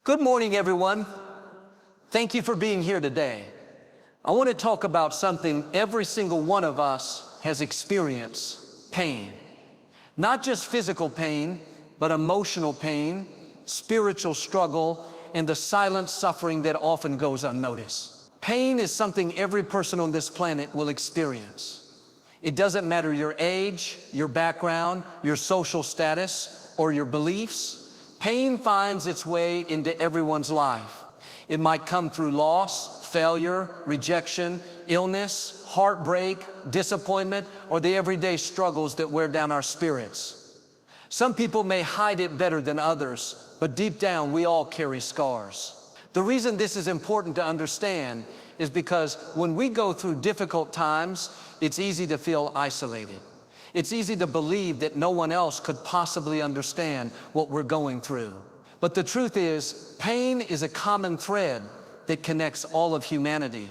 Good morning, everyone. Thank you for being here today. I want to talk about something every single one of us has experienced: pain. Not just physical pain, but emotional pain, spiritual struggle, and the silent suffering that often goes unnoticed. Pain is something every person on this planet will experience. It doesn't matter your age, your background, your social status, or your beliefs. Pain finds its way into everyone's life. It might come through loss, failure, rejection, illness, heartbreak, disappointment, or the everyday struggles that wear down our spirits. Some people may hide it better than others, but deep down we all carry scars. The reason this is important to understand is because when we go through difficult times, it's easy to feel isolated. It's easy to believe that no one else could possibly understand what we're going through. But the truth is, pain is a common thread that connects all of humanity.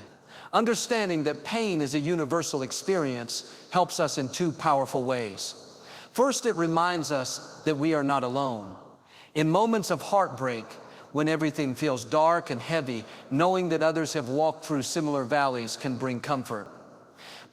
Understanding that pain is a universal experience helps us in two powerful ways. First, it reminds us that we are not alone. In moments of heartbreak, when everything feels dark and heavy, knowing that others have walked through similar valleys can bring comfort.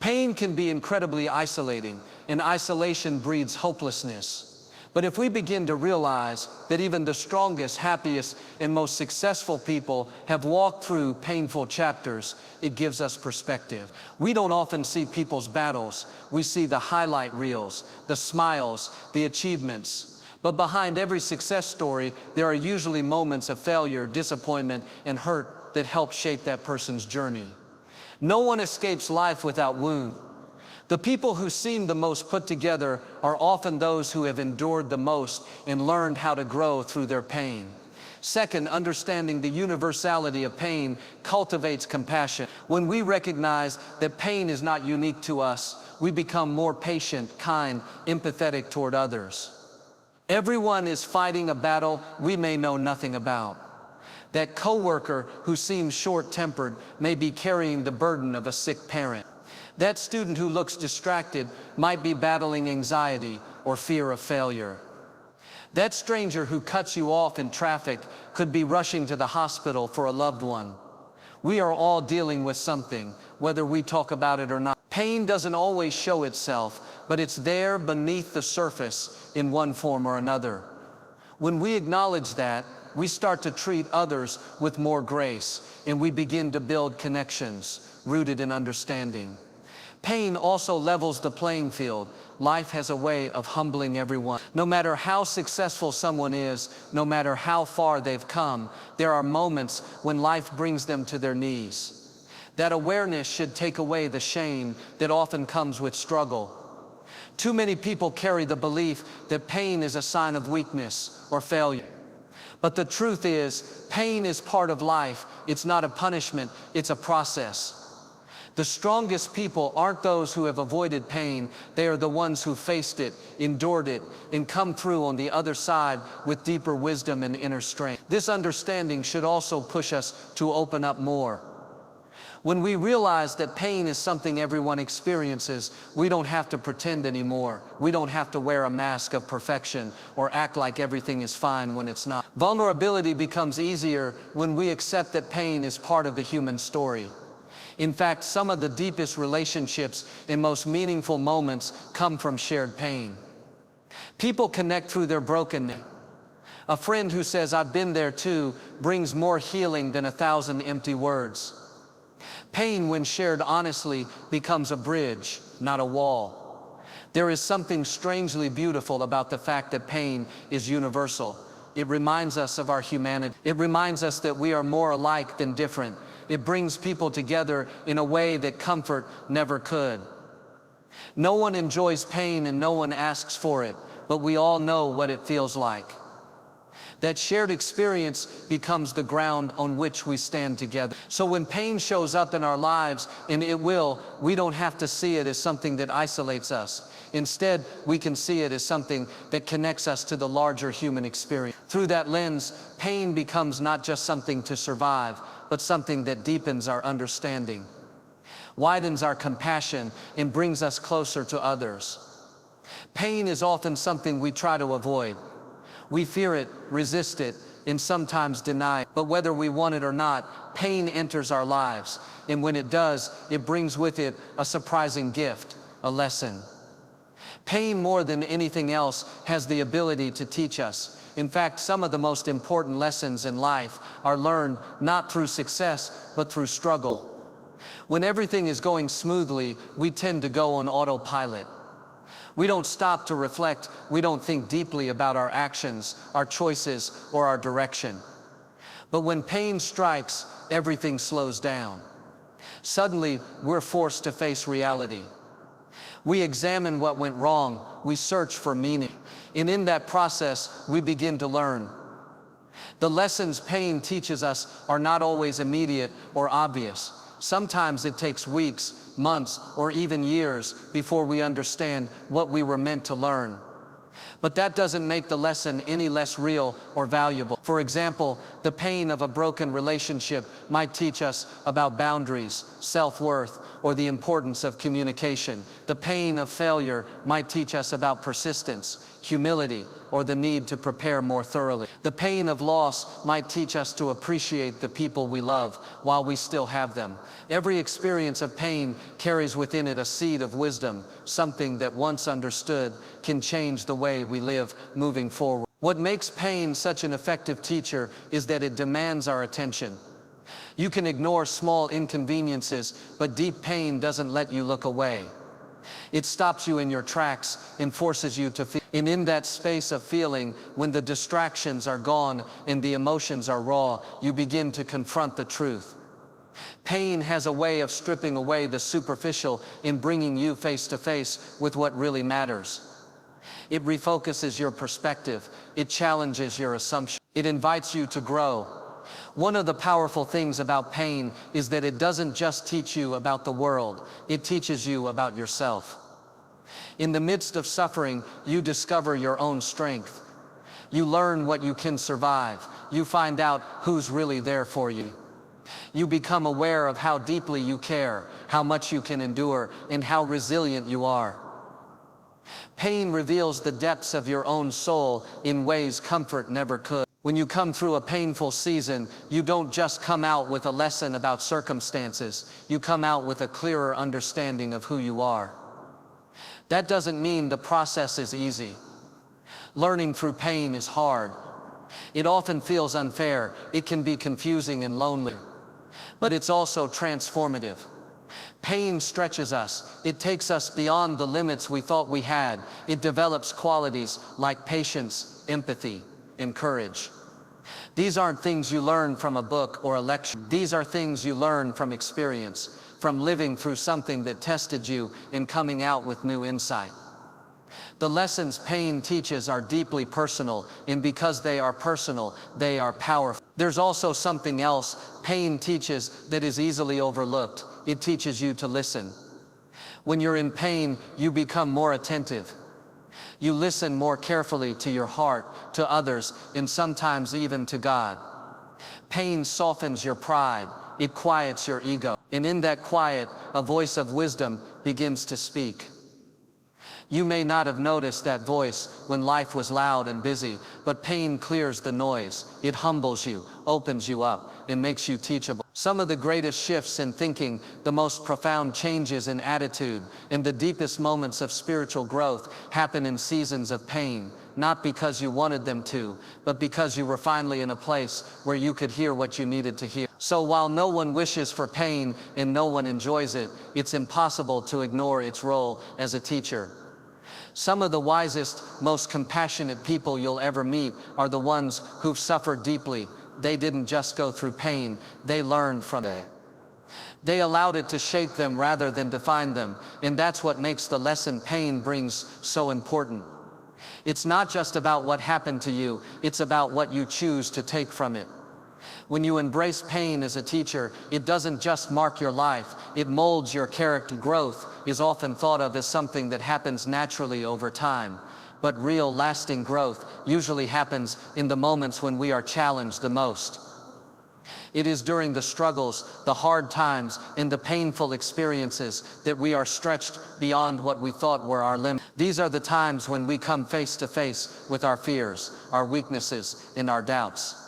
Pain can be incredibly isolating, and isolation breeds hopelessness. But if we begin to realize that even the strongest, happiest, and most successful people have walked through painful chapters, it gives us perspective. We don't often see people's battles. We see the highlight reels, the smiles, the achievements. But behind every success story, there are usually moments of failure, disappointment, and hurt that help shape that person's journey. No one escapes life without wound. The people who seem the most put together are often those who have endured the most and learned how to grow through their pain. Second, understanding the universality of pain cultivates compassion. When we recognize that pain is not unique to us, we become more patient, kind, empathetic toward others. Everyone is fighting a battle we may know nothing about. That coworker who seems short-tempered may be carrying the burden of a sick parent. That student who looks distracted might be battling anxiety or fear of failure. That stranger who cuts you off in traffic could be rushing to the hospital for a loved one. We are all dealing with something, whether we talk about it or not. Pain doesn't always show itself, but it's there beneath the surface in one form or another. When we acknowledge that, we start to treat others with more grace, and we begin to build connections rooted in understanding. Pain also levels the playing field. Life has a way of humbling everyone. No matter how successful someone is, no matter how far they've come, there are moments when life brings them to their knees. That awareness should take away the shame that often comes with struggle. Too many people carry the belief that pain is a sign of weakness or failure. But the truth is, pain is part of life. It's not a punishment, it's a process. The strongest people aren't those who have avoided pain. They are the ones who faced it, endured it, and come through on the other side with deeper wisdom and inner strength. This understanding should also push us to open up more. When we realize that pain is something everyone experiences, we don't have to pretend anymore. We don't have to wear a mask of perfection or act like everything is fine when it's not. Vulnerability becomes easier when we accept that pain is part of the human story. In fact, some of the deepest relationships and most meaningful moments come from shared pain. People connect through their brokenness. A friend who says, "I've been there too," brings more healing than 1,000 empty words. Pain, when shared honestly, becomes a bridge, not a wall. There is something strangely beautiful about the fact that pain is universal. It reminds us of our humanity. It reminds us that we are more alike than different. It brings people together in a way that comfort never could. No one enjoys pain and no one asks for it, but we all know what it feels like. That shared experience becomes the ground on which we stand together. So when pain shows up in our lives, and it will, we don't have to see it as something that isolates us. Instead, we can see it as something that connects us to the larger human experience. Through that lens, pain becomes not just something to survive, but something that deepens our understanding, widens our compassion, and brings us closer to others. Pain is often something we try to avoid. We fear it, resist it, and sometimes deny it. But whether we want it or not, pain enters our lives. And when it does, it brings with it a surprising gift, a lesson. Pain, more than anything else, has the ability to teach us. In fact, some of the most important lessons in life are learned not through success, but through struggle. When everything is going smoothly, we tend to go on autopilot. We don't stop to reflect. We don't think deeply about our actions, our choices, or our direction. But when pain strikes, everything slows down. Suddenly, we're forced to face reality. We examine what went wrong. We search for meaning. And in that process, we begin to learn. The lessons pain teaches us are not always immediate or obvious. Sometimes it takes weeks, months, or even years before we understand what we were meant to learn. But that doesn't make the lesson any less real or valuable. For example, the pain of a broken relationship might teach us about boundaries, self-worth, or the importance of communication. The pain of failure might teach us about persistence, humility, or the need to prepare more thoroughly. The pain of loss might teach us to appreciate the people we love while we still have them. Every experience of pain carries within it a seed of wisdom, something that once understood can change the way we live moving forward. What makes pain such an effective teacher is that it demands our attention. You can ignore small inconveniences, but deep pain doesn't let you look away. It stops you in your tracks and forces you to feel. And in that space of feeling, when the distractions are gone and the emotions are raw, you begin to confront the truth. Pain has a way of stripping away the superficial and bringing you face to face with what really matters. It refocuses your perspective. It challenges your assumption. It invites you to grow. One of the powerful things about pain is that it doesn't just teach you about the world, it teaches you about yourself. In the midst of suffering, you discover your own strength. You learn what you can survive. You find out who's really there for you. You become aware of how deeply you care, how much you can endure, and how resilient you are. Pain reveals the depths of your own soul in ways comfort never could. When you come through a painful season, you don't just come out with a lesson about circumstances. You come out with a clearer understanding of who you are. That doesn't mean the process is easy. Learning through pain is hard. It often feels unfair. It can be confusing and lonely. But it's also transformative. Pain stretches us. It takes us beyond the limits we thought we had. It develops qualities like patience, empathy, and courage. These aren't things you learn from a book or a lecture. These are things you learn from experience, from living through something that tested you and coming out with new insight. The lessons pain teaches are deeply personal, and because they are personal, they are powerful. There's also something else pain teaches that is easily overlooked. It teaches you to listen. When you're in pain, you become more attentive. You listen more carefully to your heart, to others, and sometimes even to God. Pain softens your pride. It quiets your ego. And in that quiet, a voice of wisdom begins to speak. You may not have noticed that voice when life was loud and busy, but pain clears the noise. It humbles you, opens you up, and makes you teachable. Some of the greatest shifts in thinking, the most profound changes in attitude, and the deepest moments of spiritual growth happen in seasons of pain, not because you wanted them to, but because you were finally in a place where you could hear what you needed to hear. So while no one wishes for pain and no one enjoys it, it's impossible to ignore its role as a teacher. Some of the wisest, most compassionate people you'll ever meet are the ones who've suffered deeply. They didn't just go through pain, they learned from it. They allowed it to shape them rather than define them, and that's what makes the lesson pain brings so important. It's not just about what happened to you, it's about what you choose to take from it. When you embrace pain as a teacher, it doesn't just mark your life, it molds your character. Growth is often thought of as something that happens naturally over time. But real, lasting growth usually happens in the moments when we are challenged the most. It is during the struggles, the hard times, and the painful experiences that we are stretched beyond what we thought were our limits. These are the times when we come face to face with our fears, our weaknesses, and our doubts.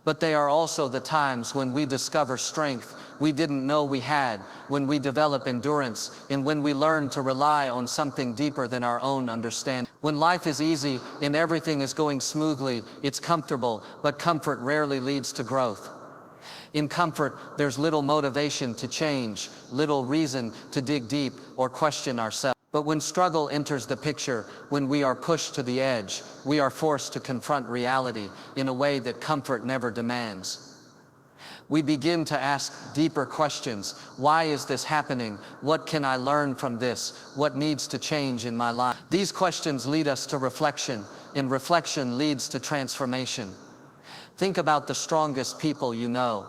But they are also the times when we discover strength we didn't know we had, when we develop endurance, and when we learn to rely on something deeper than our own understanding. When life is easy and everything is going smoothly, it's comfortable, but comfort rarely leads to growth. In comfort, there's little motivation to change, little reason to dig deep or question ourselves. But when struggle enters the picture, when we are pushed to the edge, we are forced to confront reality in a way that comfort never demands. We begin to ask deeper questions. Why is this happening? What can I learn from this? What needs to change in my life? These questions lead us to reflection, and reflection leads to transformation. Think about the strongest people you know.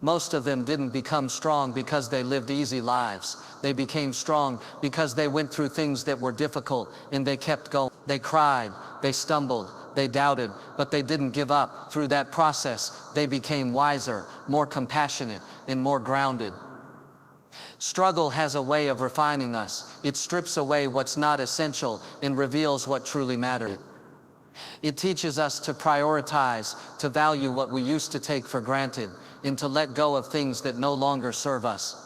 Most of them didn't become strong because they lived easy lives. They became strong because they went through things that were difficult and they kept going. They cried, they stumbled, they doubted, but they didn't give up. Through that process, they became wiser, more compassionate, and more grounded. Struggle has a way of refining us. It strips away what's not essential and reveals what truly matters. It teaches us to prioritize, to value what we used to take for granted, and to let go of things that no longer serve us.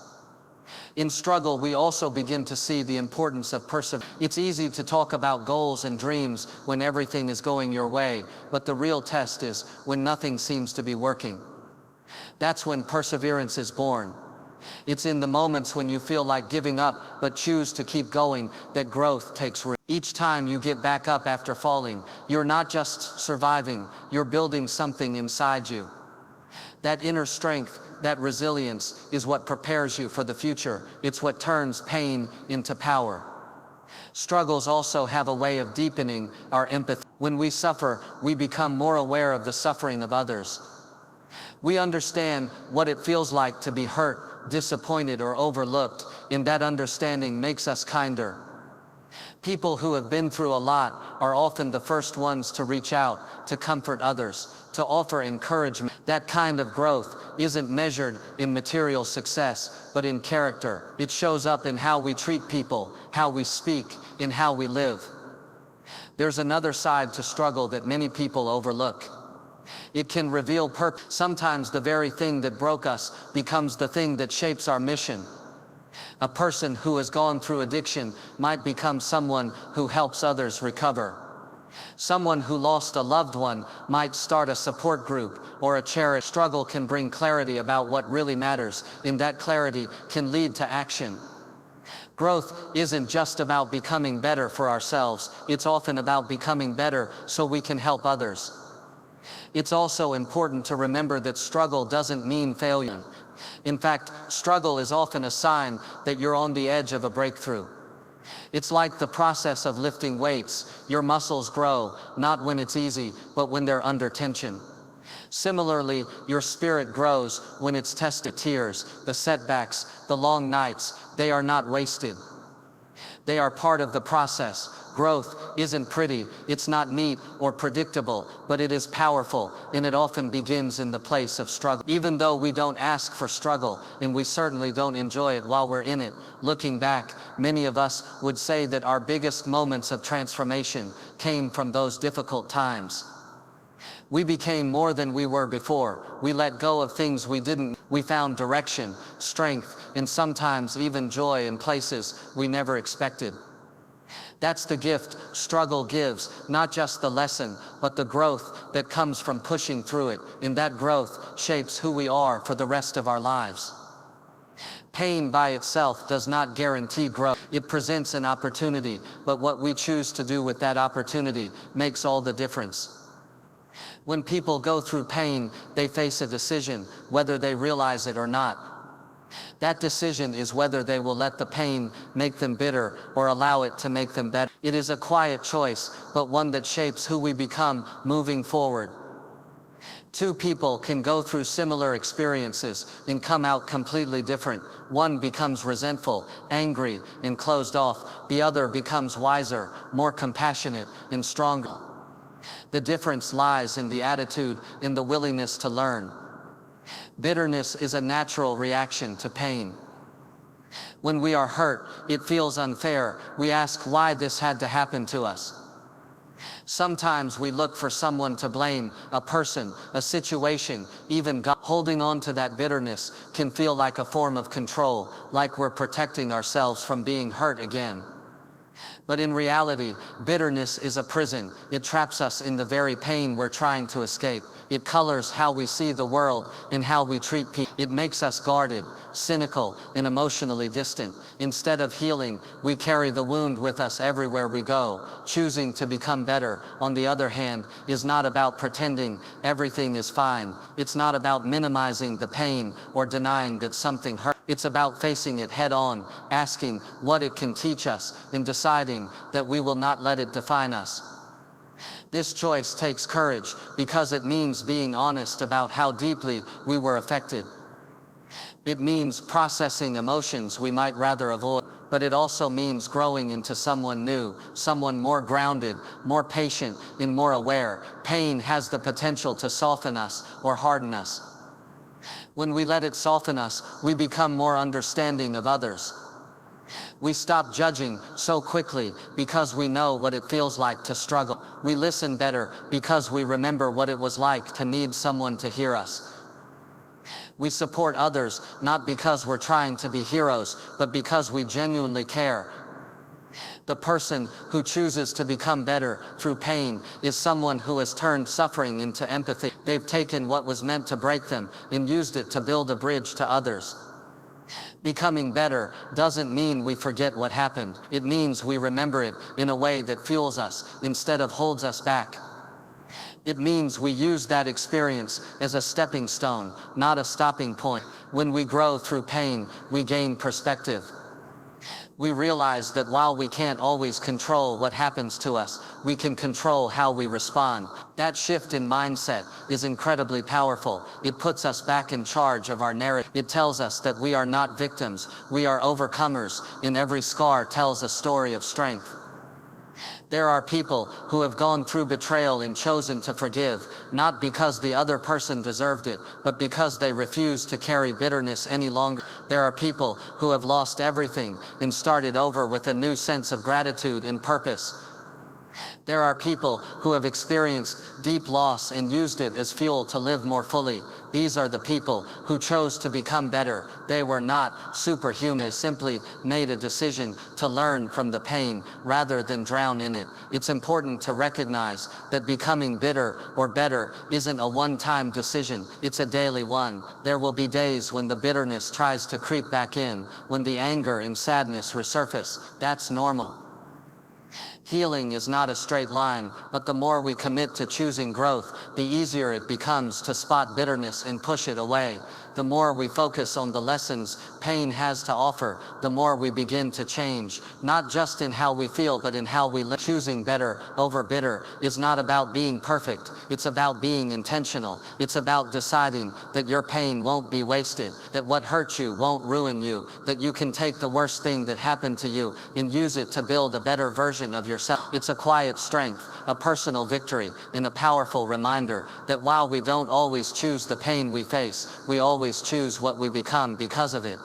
In struggle, we also begin to see the importance of perseverance. It's easy to talk about goals and dreams when everything is going your way, but the real test is when nothing seems to be working. That's when perseverance is born. It's in the moments when you feel like giving up but choose to keep going that growth takes root. Each time you get back up after falling, you're not just surviving, you're building something inside you. That inner strength, that resilience, is what prepares you for the future. It's what turns pain into power. Struggles also have a way of deepening our empathy. When we suffer, we become more aware of the suffering of others. We understand what it feels like to be hurt, disappointed, or overlooked, and that understanding makes us kinder. People who have been through a lot are often the first ones to reach out, to comfort others, to offer encouragement. That kind of growth isn't measured in material success, but in character. It shows up in how we treat people, how we speak, in how we live. There's another side to struggle that many people overlook. It can reveal purpose. Sometimes the very thing that broke us becomes the thing that shapes our mission. A person who has gone through addiction might become someone who helps others recover. Someone who lost a loved one might start a support group or a charity. Struggle can bring clarity about what really matters, and that clarity can lead to action. Growth isn't just about becoming better for ourselves, it's often about becoming better so we can help others. It's also important to remember that struggle doesn't mean failure. In fact, struggle is often a sign that you're on the edge of a breakthrough. It's like the process of lifting weights. Your muscles grow, not when it's easy, but when they're under tension. Similarly, your spirit grows when it's tested. Tears, the setbacks, the long nights, they are not wasted. They are part of the process. Growth isn't pretty, it's not neat or predictable, but it is powerful, and it often begins in the place of struggle. Even though we don't ask for struggle, and we certainly don't enjoy it while we're in it, looking back, many of us would say that our biggest moments of transformation came from those difficult times. We became more than we were before. We let go of things we didn't. We found direction, strength, and sometimes even joy in places we never expected. That's the gift struggle gives, not just the lesson, but the growth that comes from pushing through it, and that growth shapes who we are for the rest of our lives. Pain by itself does not guarantee growth. It presents an opportunity, but what we choose to do with that opportunity makes all the difference. When people go through pain, they face a decision, whether they realize it or not. That decision is whether they will let the pain make them bitter or allow it to make them better. It is a quiet choice, but one that shapes who we become moving forward. Two people can go through similar experiences and come out completely different. One becomes resentful, angry, and closed off. The other becomes wiser, more compassionate, and stronger. The difference lies in the attitude, in the willingness to learn. Bitterness is a natural reaction to pain. When we are hurt, it feels unfair. We ask why this had to happen to us. Sometimes we look for someone to blame, a person, a situation, even God. Holding on to that bitterness can feel like a form of control, like we're protecting ourselves from being hurt again. But in reality, bitterness is a prison. It traps us in the very pain we're trying to escape. It colors how we see the world and how we treat people. It makes us guarded, cynical, and emotionally distant. Instead of healing, we carry the wound with us everywhere we go. Choosing to become better, on the other hand, is not about pretending everything is fine. It's not about minimizing the pain or denying that something hurt. It's about facing it head on, asking what it can teach us, and deciding that we will not let it define us. This choice takes courage because it means being honest about how deeply we were affected. It means processing emotions we might rather avoid, but it also means growing into someone new, someone more grounded, more patient, and more aware. Pain has the potential to soften us or harden us. When we let it soften us, we become more understanding of others. We stop judging so quickly because we know what it feels like to struggle. We listen better because we remember what it was like to need someone to hear us. We support others not because we're trying to be heroes, but because we genuinely care. The person who chooses to become better through pain is someone who has turned suffering into empathy. They've taken what was meant to break them and used it to build a bridge to others. Becoming better doesn't mean we forget what happened. It means we remember it in a way that fuels us instead of holds us back. It means we use that experience as a stepping stone, not a stopping point. When we grow through pain, we gain perspective. We realize that while we can't always control what happens to us, we can control how we respond. That shift in mindset is incredibly powerful. It puts us back in charge of our narrative. It tells us that we are not victims, we are overcomers, and every scar tells a story of strength. There are people who have gone through betrayal and chosen to forgive, not because the other person deserved it, but because they refused to carry bitterness any longer. There are people who have lost everything and started over with a new sense of gratitude and purpose. There are people who have experienced deep loss and used it as fuel to live more fully. These are the people who chose to become better. They were not superhuman. They simply made a decision to learn from the pain rather than drown in it. It's important to recognize that becoming bitter or better isn't a one-time decision. It's a daily one. There will be days when the bitterness tries to creep back in, when the anger and sadness resurface. That's normal. Healing is not a straight line, but the more we commit to choosing growth, the easier it becomes to spot bitterness and push it away. The more we focus on the lessons pain has to offer, the more we begin to change, not just in how we feel, but in how we live. Choosing better over bitter is not about being perfect. It's about being intentional. It's about deciding that your pain won't be wasted, that what hurt you won't ruin you, that you can take the worst thing that happened to you and use it to build a better version of yourself. It's a quiet strength, a personal victory, and a powerful reminder that while we don't always choose the pain we face, we always choose what we become because of it.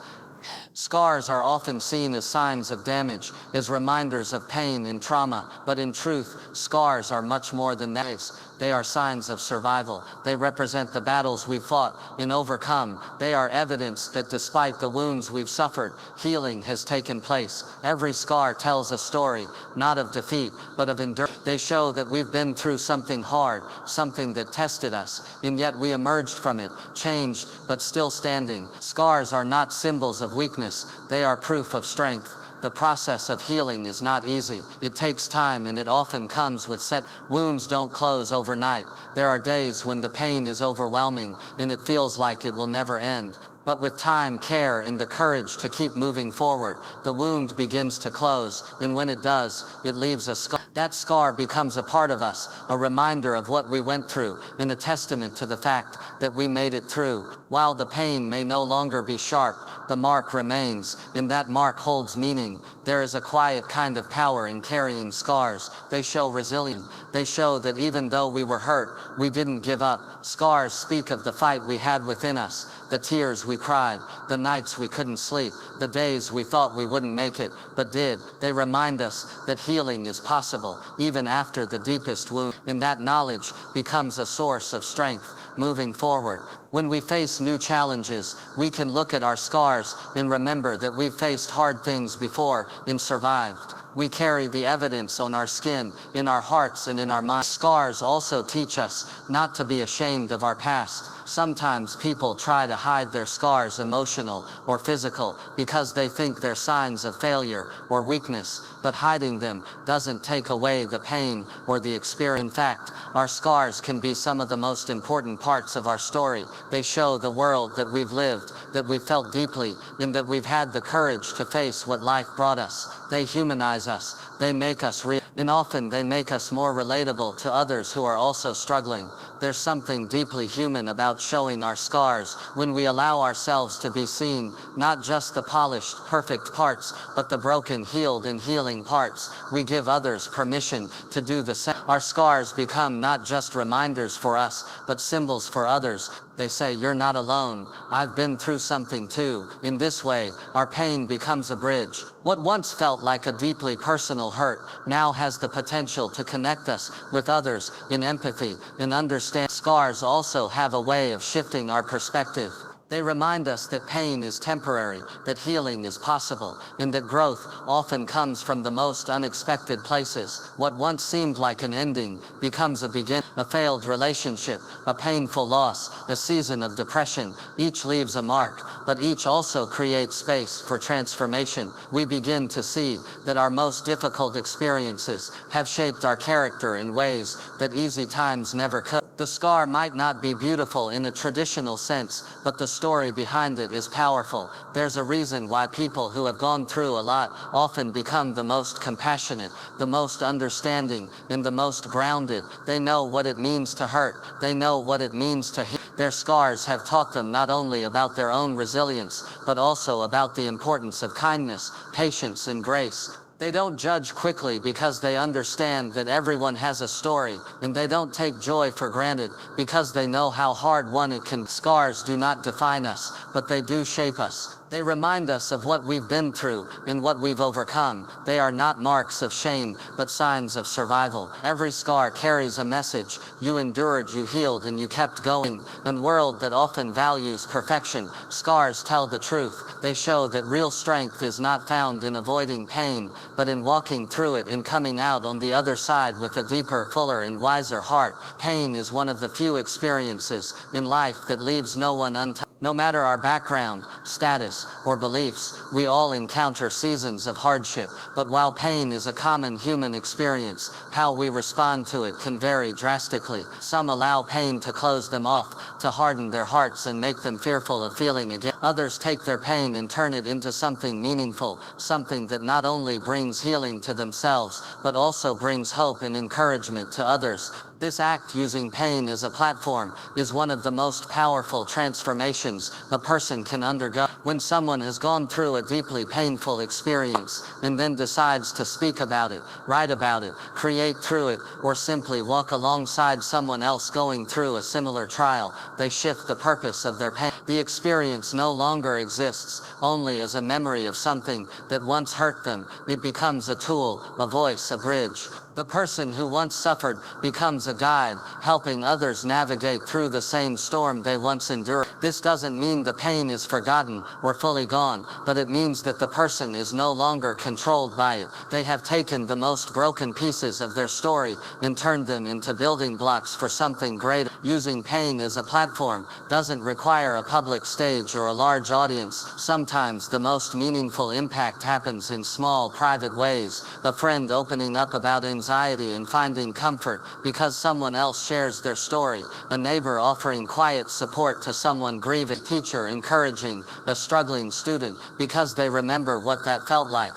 Scars are often seen as signs of damage, as reminders of pain and trauma, but in truth, scars are much more than that. They are signs of survival. They represent the battles we've fought and overcome. They are evidence that despite the wounds we've suffered, healing has taken place. Every scar tells a story, not of defeat, but of endurance. They show that we've been through something hard, something that tested us, and yet we emerged from it, changed, but still standing. Scars are not symbols of weakness. They are proof of strength. The process of healing is not easy. It takes time, and it often comes with wounds don't close overnight. There are days when the pain is overwhelming and it feels like it will never end. But with time, care, and the courage to keep moving forward, the wound begins to close, and when it does, it leaves a scar. That scar becomes a part of us, a reminder of what we went through, and a testament to the fact that we made it through. While the pain may no longer be sharp, the mark remains, and that mark holds meaning. There is a quiet kind of power in carrying scars. They show resilience. They show that even though we were hurt, we didn't give up. Scars speak of the fight we had within us, the tears we cried, the nights we couldn't sleep, the days we thought we wouldn't make it, but did. They remind us that healing is possible. possible, even after the deepest wound. And that knowledge becomes a source of strength moving forward. When we face new challenges, we can look at our scars and remember that we've faced hard things before and survived. We carry the evidence on our skin, in our hearts, and in our minds. Scars also teach us not to be ashamed of our past. Sometimes people try to hide their scars, emotional or physical, because they think they're signs of failure or weakness, but hiding them doesn't take away the pain or the experience. In fact, our scars can be some of the most important parts of our story. They show the world that we've lived, that we've felt deeply, and that we've had the courage to face what life brought us. They humanize us. They make us real, and often they make us more relatable to others who are also struggling. There's something deeply human about showing our scars when we allow ourselves to be seen, not just the polished, perfect parts, but the broken, healed, and healing parts. We give others permission to do the same. Our scars become not just reminders for us, but symbols for others. They say, "You're not alone. I've been through something too." In this way, our pain becomes a bridge. What once felt like a deeply personal hurt now has the potential to connect us with others in empathy and understand. Scars also have a way of shifting our perspective. They remind us that pain is temporary, that healing is possible, and that growth often comes from the most unexpected places. What once seemed like an ending becomes a beginning. A failed relationship, a painful loss, a season of depression, each leaves a mark, but each also creates space for transformation. We begin to see that our most difficult experiences have shaped our character in ways that easy times never could. The scar might not be beautiful in a traditional sense, but the story behind it is powerful. There's a reason why people who have gone through a lot often become the most compassionate, the most understanding, and the most grounded. They know what it means to hurt. They know what it means to heal. Their scars have taught them not only about their own resilience, but also about the importance of kindness, patience, and grace. They don't judge quickly because they understand that everyone has a story, and they don't take joy for granted because they know how hard won it can. Scars do not define us, but they do shape us. They remind us of what we've been through and what we've overcome. They are not marks of shame, but signs of survival. Every scar carries a message. You endured, you healed, and you kept going. In a world that often values perfection, scars tell the truth. They show that real strength is not found in avoiding pain, but in walking through it and coming out on the other side with a deeper, fuller, and wiser heart. Pain is one of the few experiences in life that leaves no one untouched. No matter our background, status, or beliefs, we all encounter seasons of hardship. But while pain is a common human experience, how we respond to it can vary drastically. Some allow pain to close them off, to harden their hearts and make them fearful of feeling again. Others take their pain and turn it into something meaningful, something that not only brings healing to themselves, but also brings hope and encouragement to others. This act, using pain as a platform, is one of the most powerful transformations a person can undergo. When someone has gone through a deeply painful experience and then decides to speak about it, write about it, create through it, or simply walk alongside someone else going through a similar trial, they shift the purpose of their pain. The experience no longer exists only as a memory of something that once hurt them. It becomes a tool, a voice, a bridge. The person who once suffered becomes a guide, helping others navigate through the same storm they once endured. This doesn't mean the pain is forgotten or fully gone, but it means that the person is no longer controlled by it. They have taken the most broken pieces of their story and turned them into building blocks for something greater. Using pain as a platform doesn't require a public stage or a large audience. Sometimes the most meaningful impact happens in small, private ways. A friend opening up about anxiety and finding comfort because someone else shares their story. A neighbor offering quiet support to someone grieving. A teacher encouraging a struggling student because they remember what that felt like.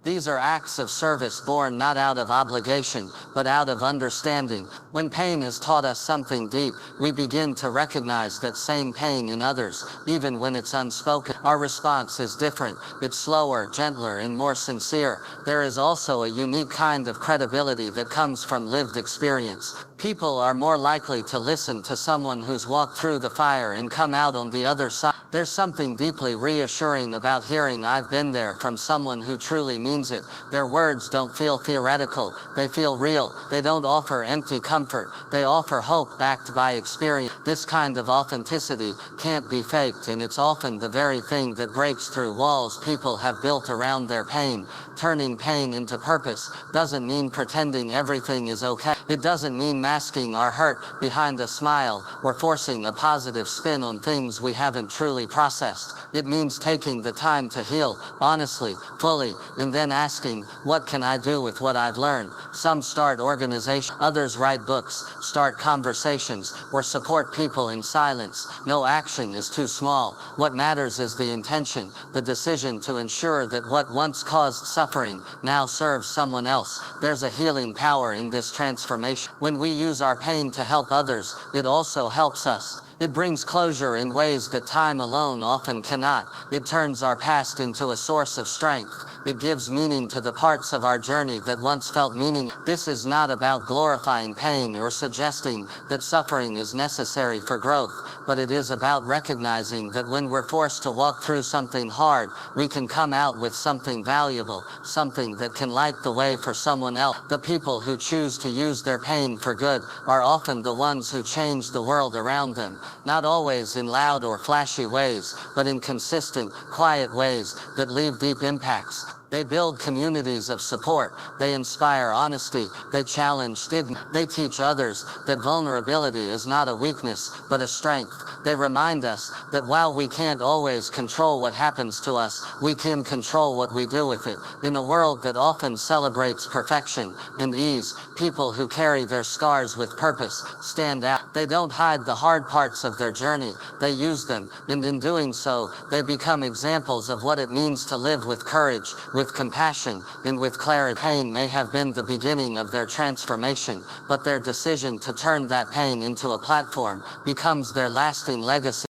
These are acts of service born not out of obligation, but out of understanding. When pain has taught us something deep, we begin to recognize that same pain in others, even when it's unspoken. Our response is different. It's slower, gentler, and more sincere. There is also a unique kind of credibility that comes from lived experience. People are more likely to listen to someone who's walked through the fire and come out on the other side. There's something deeply reassuring about hearing "I've been there" from someone who truly means it. Their words don't feel theoretical, they feel real. They don't offer empty comfort, they offer hope backed by experience. This kind of authenticity can't be faked, and it's often the very thing that breaks through walls people have built around their pain. Turning pain into purpose doesn't mean pretending everything is okay. It doesn't mean masking our hurt behind a smile or forcing a positive spin on things we haven't truly processed. It means taking the time to heal, honestly, fully, and then asking, what can I do with what I've learned? Some start organizations, others write books, start conversations, or support people in silence. No action is too small. What matters is the intention, the decision to ensure that what once caused suffering now serves someone else. There's a healing power in this transformation. When we use our pain to help others, it also helps us. It brings closure in ways that time alone often cannot. It turns our past into a source of strength. It gives meaning to the parts of our journey that once felt meaningless. This is not about glorifying pain or suggesting that suffering is necessary for growth, but it is about recognizing that when we're forced to walk through something hard, we can come out with something valuable, something that can light the way for someone else. The people who choose to use their pain for good are often the ones who change the world around them. Not always in loud or flashy ways, but in consistent, quiet ways that leave deep impacts. They build communities of support. They inspire honesty. They challenge stigma. They teach others that vulnerability is not a weakness, but a strength. They remind us that while we can't always control what happens to us, we can control what we do with it. In a world that often celebrates perfection and ease, people who carry their scars with purpose stand out. They don't hide the hard parts of their journey. They use them, and in doing so, they become examples of what it means to live with courage, with compassion, and with clarity. Pain may have been the beginning of their transformation, but their decision to turn that pain into a platform becomes their lasting legacy.